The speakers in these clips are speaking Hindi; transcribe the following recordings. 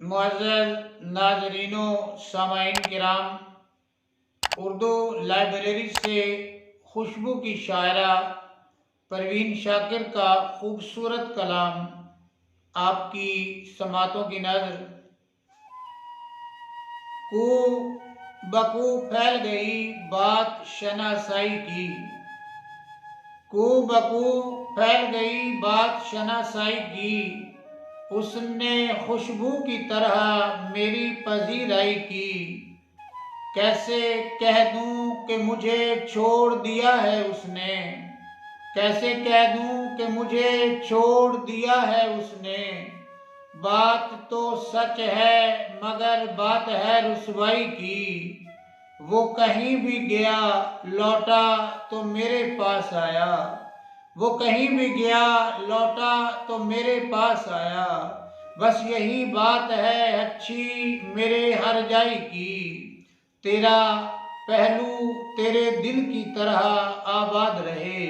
मुअज़्ज़ज़ नाज़रीनो सामाईन किराम, उर्दू लाइब्रेरी से खुशबू की शायरा परवीन शाकिर का खूबसूरत कलाम आपकी समातों की नज़र। कू बकू फैल गई बात शनासाई की, कू बकू फैल गई बात शनासाई की, उसने खुशबू की तरह मेरी पजीराई की। कैसे कह दूं कि मुझे छोड़ दिया है उसने, कैसे कह दूं कि मुझे छोड़ दिया है उसने। बात तो सच है मगर बात है रुसवाई की, वो कहीं भी गया लौटा तो मेरे पास आया, वो कहीं भी गया लौटा तो मेरे पास आया। बस यही बात है अच्छी मेरे हर जाई की, तेरा पहलू तेरे दिल की तरह आबाद रहे,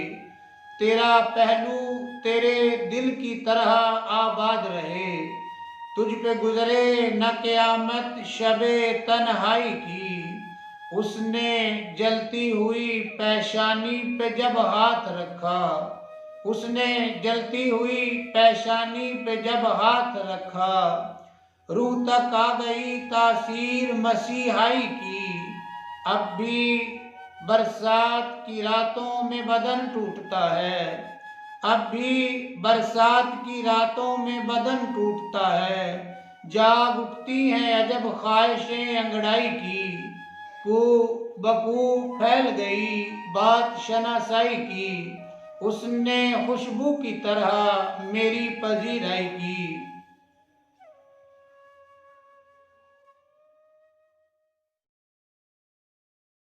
तेरा पहलू तेरे दिल की तरह आबाद रहे। तुझ पे गुजरे न क़यामत शबे तन्हाई की, उसने जलती हुई पेशानी पे जब हाथ रखा, उसने जलती हुई पेशानी पे जब हाथ रखा। रूह तक आ गई तासीर मसीहाई की, अब भी बरसात की रातों में बदन टूटता है, अब भी बरसात की रातों में बदन टूटता है। जाग उठती हैं अजब ख्वाहिशें अंगड़ाई की, कू बकू फैल गई बात शनासाई की, उसने खुशबू की तरह मेरी पजीराई की।